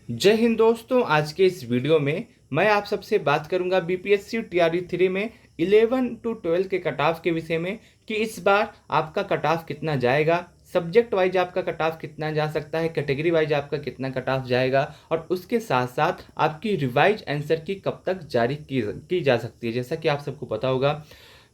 जय हिंद दोस्तों। आज के इस वीडियो में मैं आप सबसे बात करूंगा बीपीएससी टीआरई 3 में 11 to 12 के कट ऑफ के विषय में कि इस बार आपका कट ऑफ कितना जाएगा, सब्जेक्ट वाइज आपका कट ऑफ कितना जा सकता है, कैटेगरी वाइज आपका कितना कट ऑफ जाएगा और उसके साथ साथ आपकी रिवाइज आंसर की कब तक जारी की जा सकती है। जैसा कि आप सबको पता होगा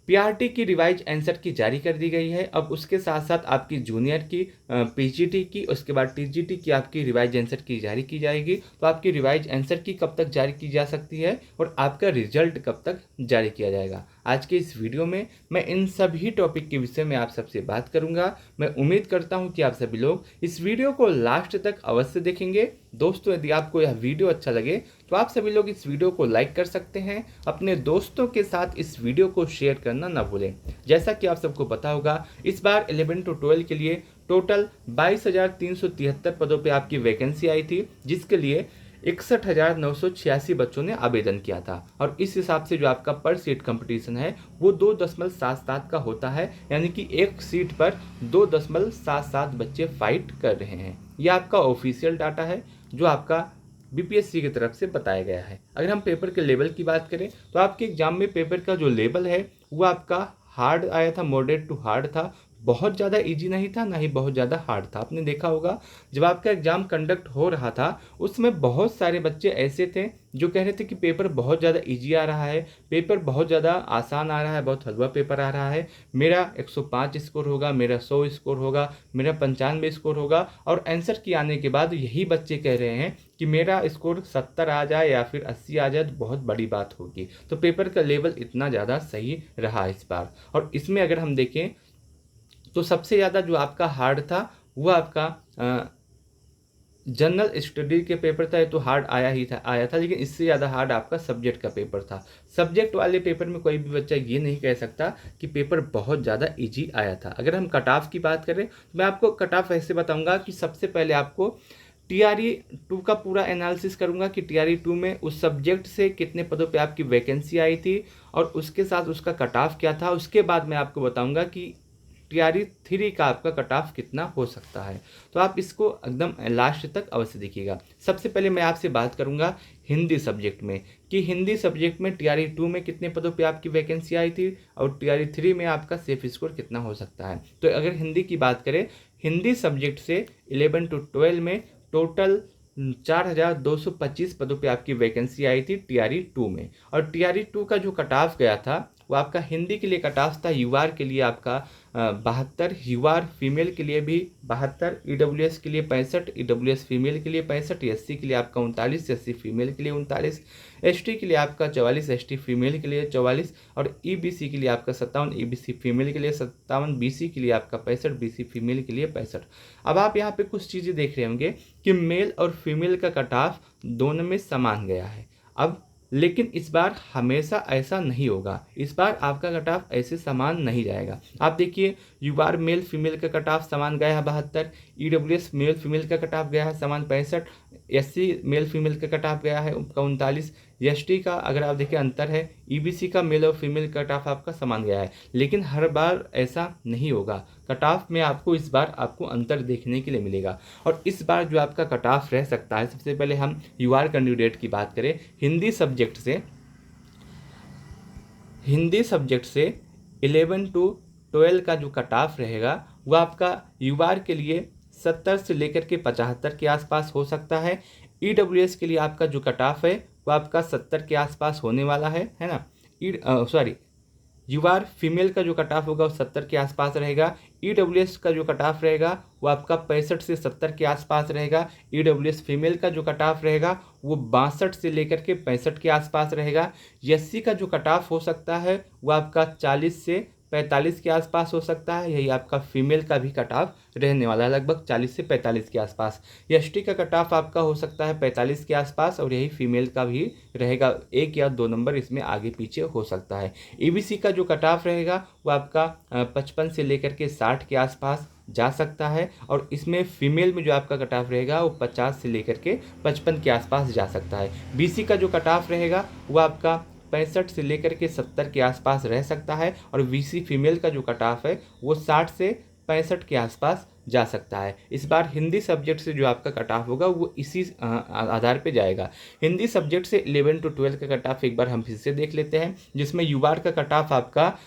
पीआरटी की रिवाइज आंसर की जारी कर दी गई है। अब उसके साथ साथ आपकी जूनियर की पीजीटी की, उसके बाद टीजीटी की आपकी रिवाइज आंसर की जारी की जाएगी। तो आपकी रिवाइज आंसर की कब तक जारी की जा सकती है और आपका रिजल्ट कब तक जारी किया जाएगा, आज के इस वीडियो में मैं इन सभी टॉपिक के विषय में आप सबसे बात करूंगा। मैं उम्मीद करता हूं कि आप सभी लोग इस वीडियो को लास्ट तक अवश्य देखेंगे। दोस्तों, यदि आपको यह वीडियो अच्छा लगे तो आप सभी लोग इस वीडियो को लाइक कर सकते हैं, अपने दोस्तों के साथ इस वीडियो को शेयर करना ना भूलें। जैसा कि आप सबको पता होगा इस बार 11 to 12 के लिए टोटल 22,373 पदों पे आपकी वैकेंसी आई थी, जिसके लिए 61,986 बच्चों ने आवेदन किया था। और इस हिसाब से जो आपका पर सीट कंपटीशन है वो 2.77 का होता है, यानी कि एक सीट पर 2.77 बच्चे फाइट कर रहे हैं। यह आपका ऑफिशियल डाटा है जो आपका बीपीएससी की तरफ से बताया गया है। अगर हम पेपर के लेवल की बात करें तो आपके एग्जाम में पेपर का जो लेवल है वो आपका हार्ड आया था, मॉडरेट टू हार्ड था। बहुत ज़्यादा इजी नहीं था, ना ही बहुत ज़्यादा हार्ड था। आपने देखा होगा जब आपका एग्जाम कंडक्ट हो रहा था उसमें बहुत सारे बच्चे ऐसे थे जो कह रहे थे कि पेपर बहुत ज़्यादा इजी आ रहा है, पेपर बहुत ज़्यादा आसान आ रहा है, बहुत हलवा पेपर आ रहा है, मेरा 105 स्कोर होगा, मेरा 100 स्कोर होगा, मेरा 95 स्कोर होगा। और आंसर की आने के बाद यही बच्चे कह रहे हैं कि मेरा स्कोर 70 आ जाए या फिर 80 आ जाए तो बहुत बड़ी बात होगी। तो पेपर का लेवल इतना ज़्यादा सही रहा इस बार। और इसमें अगर हम देखें तो सबसे ज़्यादा जो आपका हार्ड था वो आपका जनरल स्टडी के पेपर था। ये तो हार्ड आया था, लेकिन इससे ज़्यादा हार्ड आपका सब्जेक्ट का पेपर था। सब्जेक्ट वाले पेपर में कोई भी बच्चा ये नहीं कह सकता कि पेपर बहुत ज़्यादा इजी आया था। अगर हम कट ऑफ की बात करें तो मैं आपको कट ऑफ ऐसे बताऊंगा कि सबसे पहले आपको टीआरई 2 का पूरा एनालिसिस करूंगा कि टीआरई 2 में उस सब्जेक्ट से कितने पदों पे आपकी वैकेंसी आई थी और उसके साथ उसका कट ऑफ क्या था। उसके बाद मैं आपको बताऊंगा कि टीआरई 3 का आपका कट ऑफ कितना हो सकता है। तो आप इसको एकदम लास्ट तक अवश्य देखिएगा। सबसे पहले मैं आपसे बात करूंगा हिंदी सब्जेक्ट में कि हिंदी सब्जेक्ट में टीआरई 2 में कितने पदों पे आपकी वैकेंसी आई थी और टीआरई 3 में आपका सेफ स्कोर कितना हो सकता है। तो अगर हिंदी की बात करें, हिंदी सब्जेक्ट से 11 to 12 में टोटल 4,225 पदों पे आपकी वैकेंसी आई थी टीआरई 2 में। और टीआरई 2 का जो कट ऑफ गया था वो आपका हिंदी के लिए कट ऑफ था यूआर के लिए आपका 72, यूआर फीमेल के लिए भी 72, ईडब्ल्यूएस के लिए 65, ईडब्ल्यूएस फीमेल के लिए 65, एससी के लिए आपका 39, एससी फीमेल के लिए 39, एसटी के लिए आपका 44, एसटी फीमेल के लिए 44 और ईबीसी के लिए आपका 57, ईबीसी फीमेल के लिए 57, बीसी के लिए आपका 65, बीसी फीमेल के लिए 65। अब आप यहाँ पे कुछ चीज़ें देख रहे होंगे कि मेल और फीमेल का कट ऑफ दोनों में समान गया है। अब लेकिन इस बार हमेशा ऐसा नहीं होगा, इस बार आपका कट ऑफ ऐसे समान नहीं जाएगा। आप देखिए यूआर मेल फीमेल का कट ऑफ समान गया है 72, ईडब्ल्यूएस मेल फीमेल का कट ऑफ गया है समान 65, एससी मेल फीमेल का कट ऑफ गया है उनका 39, एसटी का अगर आप देखिए अंतर है, ईबीसी का मेल और फीमेल कट ऑफ आपका समान गया है। लेकिन हर बार ऐसा नहीं होगा, कट ऑफ में आपको इस बार आपको अंतर देखने के लिए मिलेगा। और इस बार जो आपका कट ऑफ रह सकता है, सबसे पहले हम यूआर कैंडिडेट की बात करें, हिंदी सब्जेक्ट से 11 to 12 का जो कट ऑफ रहेगा वो आपका यूआर के लिए 70 से लेकर के 75 के आसपास हो सकता है। ईडब्ल्यूएस के लिए आपका जो कट ऑफ है वो आपका 70 के आसपास होने वाला है ना। यूआर फीमेल का जो कट ऑफ होगा वो 70 के आसपास रहेगा। ईडब्ल्यूएस का जो कट ऑफ रहेगा वो आपका 65 से 70 के आसपास रहेगा। ईडब्ल्यूएस फीमेल का जो कट ऑफ रहेगा वो 62 से लेकर के 65 के आसपास रहेगा। एससी का जो कट ऑफ हो सकता है वो आपका 40 से 45 के आसपास हो सकता है। यही आपका फीमेल का भी कट ऑफ रहने वाला है, लगभग 40 से 45 के आसपास। एसटी का कट ऑफ आपका हो सकता है 45 के आसपास और यही फीमेल का भी रहेगा, 1 या 2 नंबर इसमें आगे पीछे हो सकता है। ईबीसी का जो कट ऑफ रहेगा वो आपका 55 से लेकर के 60 के आसपास जा सकता है और इसमें फीमेल में जो आपका कट ऑफ रहेगा वो 50 से लेकर के 55 के आसपास जा सकता है। बीसी का जो कट ऑफ रहेगा वो आपका 65 से लेकर के 70 के आसपास रह सकता है और बीसी फीमेल का जो कट ऑफ है वो 60 से 65 के आसपास जा सकता है। इस बार हिंदी सब्जेक्ट से जो आपका कट ऑफ होगा वो इसी आधार पे जाएगा। हिंदी सब्जेक्ट से 11 to 12 का कट ऑफ एक बार हम फिर से देख लेते हैं, जिसमें युवार का कट ऑफ आपका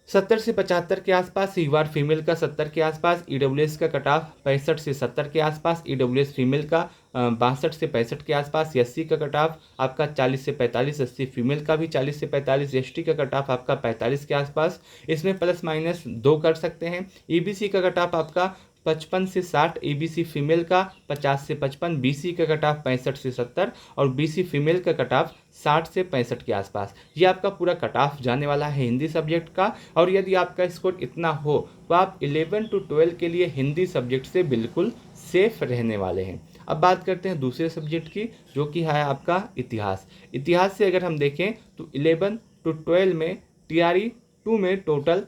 70 से 75 के आसपास, युवार फीमेल का 70 के आसपास, ईडब्ल्यूएस का कट ऑफ 65 से 70 के आसपास, ईडब्ल्यूएस फीमेल का 62 से 65 के आसपास, एससी का कट ऑफ आपका 40 से 45, एससी फीमेल का भी 40 से 45, एसटी का कट ऑफ आपका 45 के आसपास, इसमें प्लस माइनस 2 कर सकते हैं। ईबीसी का कट ऑफ आपका 55 से 60, ईबीसी फीमेल का 50 से 55, बीसी का कट ऑफ 65 से 70 और बीसी फीमेल का कट ऑफ 60 से 65 के आसपास। ये आपका पूरा कट ऑफ जाने वाला है हिंदी सब्जेक्ट का। और यदि आपका स्कोर इतना हो तो आप 11 to 12 के लिए हिंदी सब्जेक्ट से बिल्कुल सेफ रहने वाले हैं। अब बात करते हैं दूसरे सब्जेक्ट की, जो कि है आपका इतिहास। इतिहास से अगर हम देखें तो 11 to 12 में टीआरई 2 में टोटल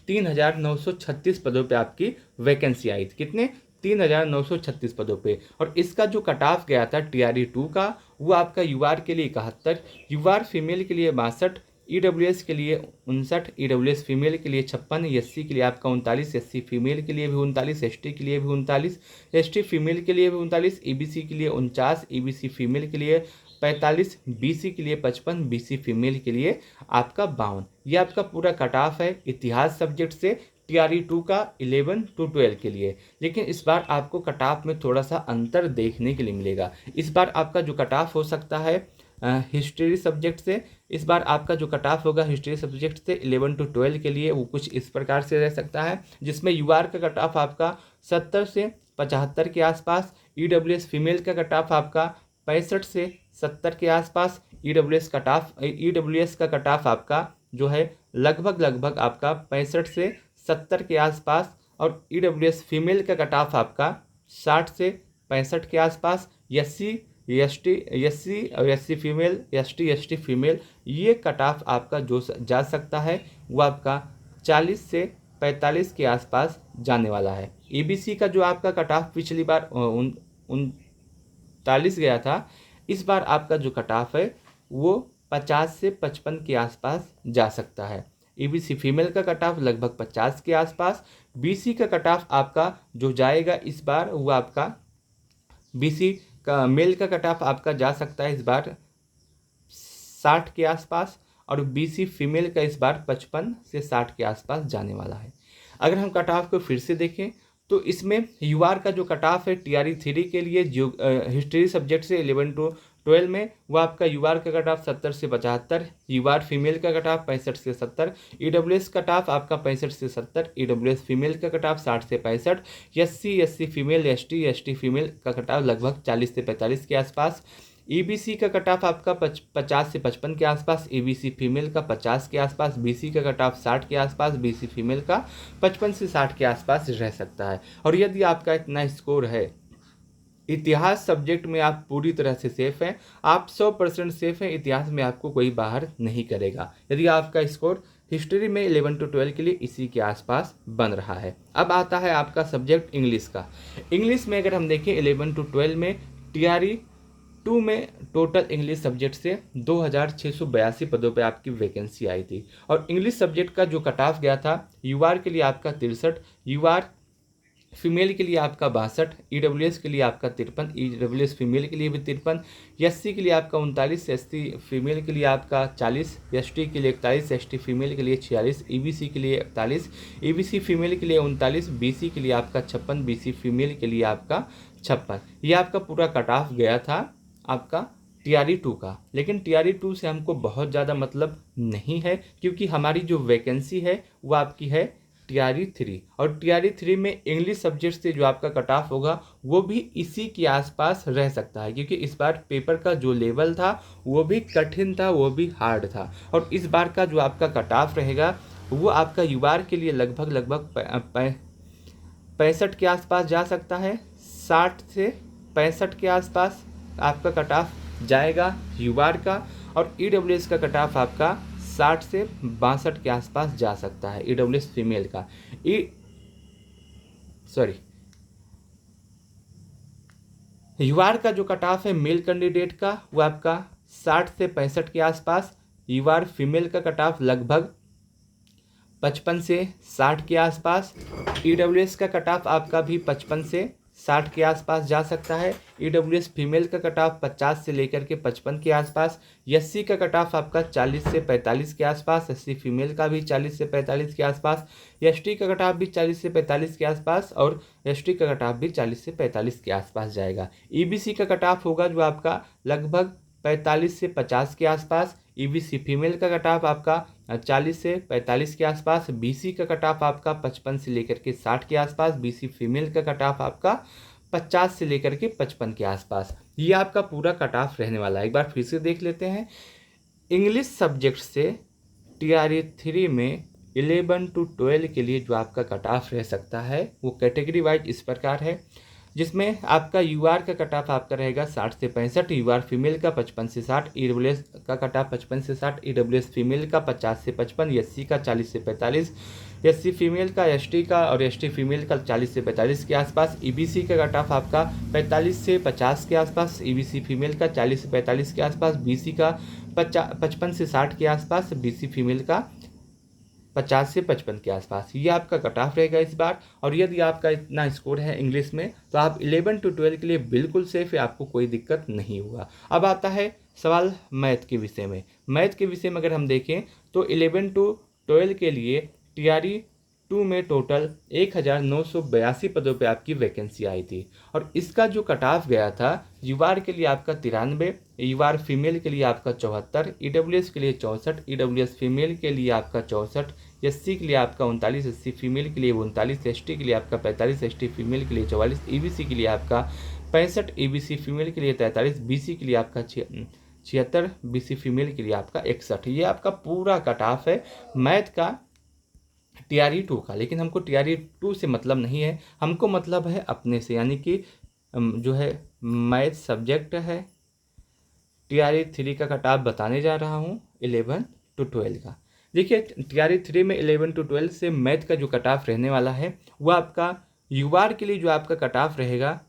3,936 पदों पे आपकी वैकेंसी आई थी। कितने? 3,936 पदों पे। और इसका जो कट ऑफ गया था टीआरई 2 का, वो आपका यूआर के लिए 71, यूआर फीमेल के लिए 62, ईडब्ल्यूएस के लिए 59, ईडब्ल्यूएस फीमेल के लिए 56, एससी के लिए आपका 39, एससी फीमेल के लिए भी 39, एसटी के लिए भी 39, एसटी फीमेल के लिए भी 39, ईबीसी के लिए 49, ईबीसी फीमेल के लिए 45, बीसी के लिए 55, बीसी फीमेल के लिए आपका 52। ये आपका पूरा कट ऑफ है इतिहास सब्जेक्ट से टीआरई 2 का 11 to 12 के लिए। लेकिन इस बार आपको कट ऑफ में थोड़ा सा अंतर देखने के लिए मिलेगा। इस बार आपका जो कट ऑफ हो सकता है हिस्ट्री सब्जेक्ट से, इस बार आपका जो कट ऑफ होगा हिस्ट्री सब्जेक्ट से 11 to 12 के लिए वो कुछ इस प्रकार से रह सकता है, जिसमें यूआर का कट ऑफ आपका 70 से 75 के आसपास, ईडब्ल्यूएस फीमेल का कट ऑफ आपका 65 से 70 के आसपास, ईडब्ल्यूएस का कट ऑफ आपका जो है लगभग आपका 65 से 70 के आसपास, और ईडब्ल्यूएस फीमेल का कट ऑफ आपका 60 से 65 के आसपास। एससी और एससी फीमेल, एसटी फीमेल, ये कट ऑफ आपका जो जा सकता है वो आपका 40 से 45 के आसपास जाने वाला है। ईबीसी का जो आपका कट ऑफ पिछली बार 39 गया था, इस बार आपका जो कट ऑफ है वो 50 से 55 के आसपास जा सकता है। ईबीसी फीमेल का कट ऑफ लगभग 50 के आसपास। बीसी का कट ऑफ आपका जो जाएगा इस बार वो आपका बीसी का मेल का कट ऑफ आपका जा सकता है इस बार 60 के आसपास, और बीसी फीमेल का इस बार 55 से 60 के आसपास जाने वाला है। अगर हम कट ऑफ को फिर से देखें तो इसमें यूआर का जो कट ऑफ है टीआरई 3 के लिए जो हिस्ट्री सब्जेक्ट से 11 to 12 में, वो आपका यूआर का कट ऑफ 70 से 75, यूआर फीमेल का कट ऑफ 65 से 70, ईडब्ल्यूएस कट ऑफ आपका 65 से 70, ईडब्ल्यूएस फीमेल का कट ऑफ 60 से 65, एससी फीमेल, एसटी फीमेल का कट ऑफ लगभग 40 से 45 के आसपास। ईबीसी का कट ऑफ आपका 50 से 55 के आसपास, ईबीसी फीमेल का 50 के आसपास, बीसी का कट ऑफ 60 के आसपास, बीसी फीमेल का 55 से 60 के आसपास रह सकता है। और यदि आपका इतना स्कोर है इतिहास सब्जेक्ट में, आप पूरी तरह से सेफ हैं, आप 100% सेफ हैं, इतिहास में आपको कोई बाहर नहीं करेगा यदि आपका स्कोर हिस्ट्री में 11 to 12 के लिए इसी के आसपास बन रहा है। अब आता है आपका सब्जेक्ट इंग्लिश का। इंग्लिश में अगर हम देखें 11 to 12 में टीआरई 2 में टोटल इंग्लिश सब्जेक्ट से 2,682 पदों पे आपकी वैकेंसी आई थी। और इंग्लिश सब्जेक्ट का जो कट ऑफ गया था यूआर के लिए आपका 63, यूआर फीमेल के लिए आपका 62, ईडब्ल्यूएस के लिए आपका 53, ईडब्ल्यूएस फीमेल के लिए भी 53, एससी के लिए आपका 39, एससी फीमेल के लिए आपका 40, एसटी के लिए 41, एसटी फीमेल के लिए 46, ईबीसी के लिए 41, ईबीसी फीमेल के लिए 39, बीसी के लिए आपका 56, बीसी फीमेल के लिए आपका 56। ये आपका पूरा कट ऑफ गया था आपका टीआरई 2 का। लेकिन टीआरई 2 से हमको बहुत ज़्यादा मतलब नहीं है, क्योंकि हमारी जो वैकेंसी है वो आपकी है टीआरई 3, और टीआरई 3 में इंग्लिश सब्जेक्ट से जो आपका कट ऑफ होगा वो भी इसी के आसपास रह सकता है, क्योंकि इस बार पेपर का जो लेवल था वो भी कठिन था, वो भी हार्ड था। और इस बार का जो आपका कट ऑफ रहेगा वो आपका यूआर के लिए लगभग 65 के आसपास जा सकता है, 60 से 65 के आसपास आपका कट ऑफ जाएगा यूआर का, और ईडब्ल्यूएस का कट ऑफ आपका 60 से 62 के आसपास जा सकता है ईडब्ल्यूएस फीमेल का। यूआर का जो कट ऑफ है मेल कैंडिडेट का वो आपका 60 से 65 के आसपास, यूआर फीमेल का कट ऑफ लगभग 55 से 60 के आसपास। ईडब्ल्यूएस का कट ऑफ आपका भी 55 से 60 के आसपास जा सकता है। ईडब्ल्यूएस फीमेल का कट ऑफ 50 से लेकर के 55 के आसपास। एससी का कट ऑफ आपका 40 से 45 के आसपास। एससी फीमेल का भी 40 से 45 के आसपास। एसटी का कट ऑफ भी 40 से 45 के आसपास और एसटी का कट ऑफ भी 40 से 45 के आसपास जाएगा। ईबीसी का कट ऑफ होगा जो आपका लगभग 45 से 50 के आसपास। ईबीसी फीमेल का कट ऑफ आपका 40 से 45 के आसपास। बीसी का कट ऑफ आपका 55 से लेकर के 60 के आसपास। बीसी फीमेल का कट ऑफ आपका 50 से लेकर के 55 के आसपास। ये आपका पूरा कट ऑफ रहने वाला है। एक बार फिर से देख लेते हैं। इंग्लिश सब्जेक्ट से टीआरई 3 में 11 to 12 के लिए जो आपका कट ऑफ रह सकता है वो कैटेगरी वाइज इस प्रकार है, जिसमें आपका यूआर का कट ऑफ आपका रहेगा 60 से 65। यूआर फीमेल का 55 से 60। ईडब्ल्यूएस का कट ऑफ 55 से 60। ईडब्ल्यूएस फीमेल का 50 से 55। एससी का 40 से 45। एससी फीमेल का, एसटी का और एसटी फीमेल का 40 से 45 के आसपास। ईबीसी का कट ऑफ आपका 45 से 50 के आसपास। ईबीसी फीमेल का 40 से 45 के आसपास। बीसी का 55 से 60 के आसपास। बीसी फीमेल का 50 से 55 के आसपास। ये आपका कट ऑफ रहेगा इस बार। और यदि आपका इतना स्कोर है इंग्लिश में तो आप 11 to 12 के लिए बिल्कुल सेफ है, आपको कोई दिक्कत नहीं होगा। अब आता है सवाल मैथ के विषय में। मैथ के विषय में अगर हम देखें तो 11 to 12 के लिए टीआरई 2 में टोटल 1982 पदों पे आपकी वैकेंसी आई थी। और इसका जो कट ऑफ गया था, यूआर के लिए आपका 93, यूआर फीमेल के लिए आपका 74, ईडब्ल्यूएस के लिए 64, ईडब्ल्यूएस फीमेल के लिए आपका 64, एससी के लिए आपका 39, एससी फीमेल के लिए 39, एसटी के लिए आपका 45, एसटी फीमेल के लिए 44, ईबीसी के लिए आपका 65, ईबीसी फीमेल के लिए 43, बीसी के लिए आपका 76, बीसी फीमेल के लिए आपका 61। ये आपका पूरा कट ऑफ है मैथ का टीआरई 2 का। लेकिन हमको टीआरई 2 से मतलब नहीं है, हमको मतलब है अपने से, यानी कि जो है मैथ सब्जेक्ट है। टीआरई 3 का कट ऑफ बताने जा रहा हूँ 11 to 12 का। देखिए टीआरई 3 में 11 to 12 से मैथ का जो कट ऑफ रहने वाला है वो आपका यूआर के लिए जो आपका कट ऑफ रहेगा,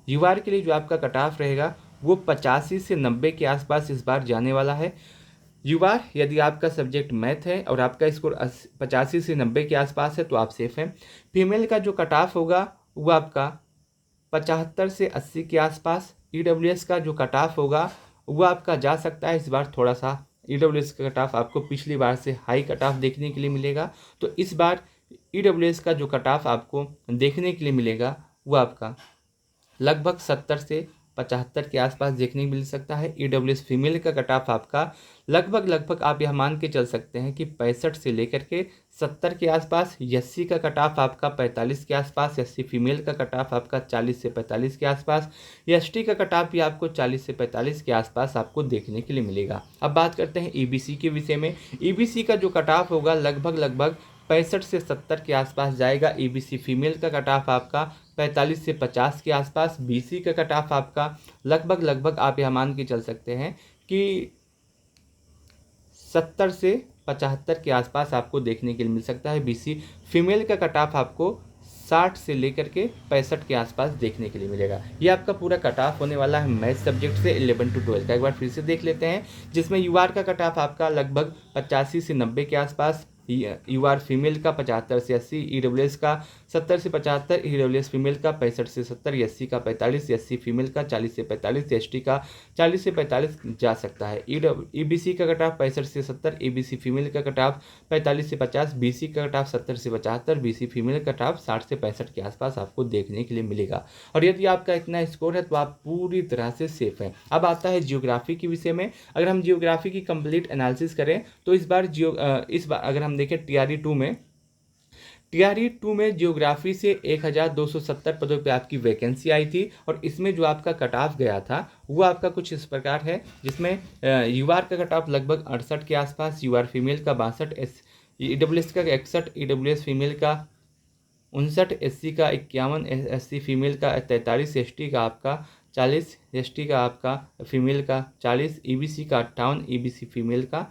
यूआर के लिए जो आपका कट ऑफ रहेगा वो 85 से 90 के आसपास इस बार जाने वाला है। यूआर यदि आपका सब्जेक्ट मैथ है और आपका स्कोर 85 से 90 के आसपास है तो आप सेफ हैं। फीमेल का जो कट ऑफ होगा वो आपका 75 से 80 के आसपास। ईडब्ल्यूएस का जो कट ऑफ होगा वो आपका जा सकता है इस बार थोड़ा सा, ईडब्ल्यूएस का कट ऑफ आपको पिछली बार से हाई कट ऑफ देखने के लिए मिलेगा, तो इस बार ईडब्ल्यूएस का जो कट ऑफ आपको देखने के लिए मिलेगा वो आपका लगभग 70 से 75 के आसपास देखने को मिल सकता है। ईडब्ल्यूएस फीमेल का कट ऑफ आपका लगभग आप यह मान के चल सकते हैं कि 65 से लेकर के 70 के आसपास। एससी का कट ऑफ आपका 45 के आसपास। एससी फीमेल का कट ऑफ आपका 40 से 45 के आसपास। एसटी का कट ऑफ भी आपको 40 से 45 के आसपास आपको देखने के लिए मिलेगा। अब बात करते हैं ईबीसी के विषय में। ईबीसी का जो कट ऑफ होगा लगभग 65 से 70 के आसपास जाएगा। ईबीसी फीमेल का कट ऑफ आपका 45 से 50 के आसपास। बीसी का कट ऑफ आपका लगभग आप यह मान के चल सकते हैं कि 70 से 75 के आसपास आपको देखने के लिए मिल सकता है। बीसी फीमेल का कट ऑफ आपको 60 से लेकर के 65 के आसपास देखने के लिए मिलेगा। ये आपका पूरा कट ऑफ होने वाला है मैथ सब्जेक्ट से 11 to 12 का। एक बार फिर से देख लेते हैं, जिसमें यूआर का कट ऑफ आपका लगभग 85 से 90 के आसपास। यूआर फीमेल का 75 से 80, ईडब्ल्यूएस का 70 से 75, ईडब्ल्यूएस फीमेल का 65 से 70, एससी का 45, एससी फीमेल का 40 से 45, एसटी का 40 से 45 जा सकता है। ईबीसी का कट ऑफ 65 से 70, ईबीसी फीमेल का कट ऑफ 45 से 50, बीसी का कट ऑफ 70 से 75, बीसी फीमेल का कट ऑफ 60 से 65 के आसपास आपको देखने के लिए मिलेगा। और यदि आपका इतना स्कोर है तो आप पूरी तरह से सेफ हैं। अब आता है जियोग्राफी के विषय में। अगर हम जियोग्राफी की कंप्लीट एनालिसिस करें तो इस बार अगर हम देखें टीआरई 2 में जियोग्राफी से 1270 पदों पे आपकी वैकेंसी आई थी। और इसमें जो आपका कट ऑफ गया था वो आपका कुछ इस प्रकार है, जिसमें यूआर का कट ऑफ लगभग 68 के आसपास, यूआर फीमेल का 62, ईडब्ल्यूएस का 61, ईडब्ल्यूएस फीमेल का 59, एससी का 51, एससी फीमेल का 43, एसटी का आपका 40, एसटी का आपका फीमेल का 40, ईबीसी का 58, ईबीसी फीमेल का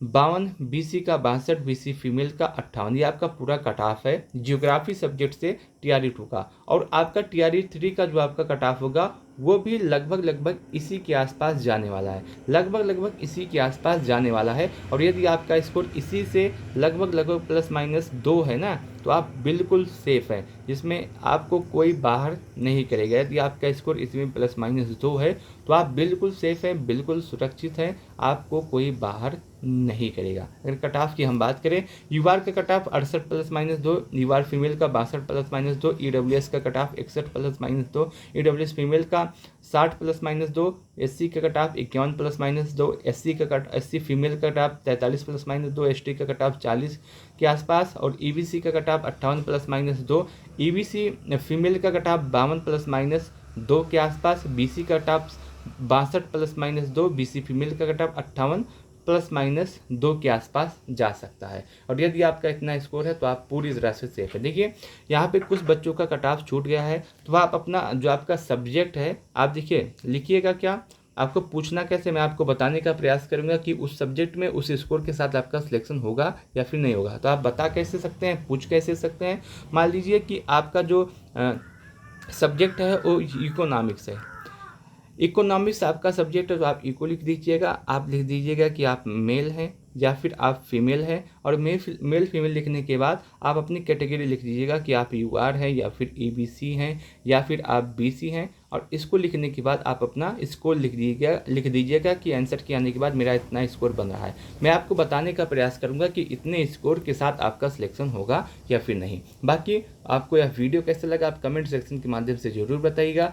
52, बीसी का 62, बीसी फीमेल का 58। ये आपका पूरा कट ऑफ है जियोग्राफी सब्जेक्ट से टीआरई 2 का। और आपका टीआरई 3 का जो आपका कट ऑफ होगा वो भी लगभग इसी के आसपास जाने वाला है, लगभग इसी के आसपास जाने वाला है। और यदि आपका स्कोर इसी से लगभग प्लस माइनस 2 है ना, तो आप बिल्कुल सेफ़ हैं, जिसमें आपको कोई बाहर नहीं करेगा। यदि आपका स्कोर इसमें प्लस माइनस 2 है तो आप बिल्कुल सेफ़ हैं, बिल्कुल सुरक्षित हैं, आपको कोई बाहर नहीं करेगा। अगर कट ऑफ की हम बात करें, यूआर का cut off 68 plus minus 2, UR female का 62 प्लस माइनस 2, ईडब्ल्यूएस का cut off 61 plus minus 2, EWS female का 60 प्लस माइनस 2, एससी का cut off 51 plus minus 2, SC female का cut off 43 plus minus 2, ST का कट ऑफ 40 के आसपास, और EBC का cut off 58 plus minus 2, EBC female का कट ऑफ 52 प्लस माइनस 2 के आसपास, बीसी का cut of 62 plus minus 2, BC female का कट ऑफ 58 प्लस माइनस 2 के आसपास जा सकता है। और यदि आपका इतना स्कोर है तो आप पूरी तरह से सेफ है। देखिए यहाँ पे कुछ बच्चों का कट ऑफ छूट गया है, तो आप अपना जो आपका सब्जेक्ट है आप देखिए लिखिएगा क्या, आपको पूछना कैसे, मैं आपको बताने का प्रयास करूंगा कि उस सब्जेक्ट में उस स्कोर के साथ आपका सिलेक्शन होगा या फिर नहीं होगा। तो आप बता कैसे सकते हैं, पूछ कैसे सकते हैं। मान लीजिए कि आपका जो सब्जेक्ट है वो इकोनॉमिक्स है, इकोनॉमिक्स आपका सब्जेक्ट है, तो आप इको लिख दीजिएगा। आप लिख दीजिएगा कि आप मेल हैं या फिर आप फीमेल हैं, और मेल फीमेल लिखने के बाद आप अपनी कैटेगरी लिख दीजिएगा कि आप यूआर हैं या फिर ईबीसी हैं या फिर आप बीसी हैं। और इसको लिखने के बाद आप अपना स्कोर लिख दीजिएगा कि आंसर के आने के बाद मेरा इतना स्कोर बन रहा है। मैं आपको बताने का प्रयास करूंगा कि इतने स्कोर के साथ आपका सिलेक्शन होगा या फिर नहीं। बाकी आपको यह वीडियो कैसा लगा आप कमेंट सेक्शन के माध्यम से ज़रूर बताइएगा।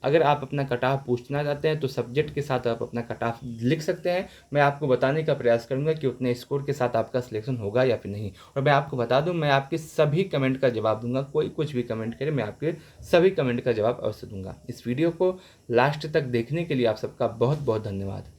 अगर आप अपना कट ऑफ पूछना चाहते हैं तो सब्जेक्ट के साथ आप अपना कट ऑफ लिख सकते हैं। मैं आपको बताने का प्रयास करूंगा कि उतने स्कोर के साथ आपका सिलेक्शन होगा या फिर नहीं। और मैं आपको बता दूं, मैं आपके सभी कमेंट का जवाब दूंगा, कोई कुछ भी कमेंट करे मैं आपके सभी कमेंट का जवाब अवश्य दूंगा। इस वीडियो को लास्ट तक देखने के लिए आप सबका बहुत बहुत धन्यवाद।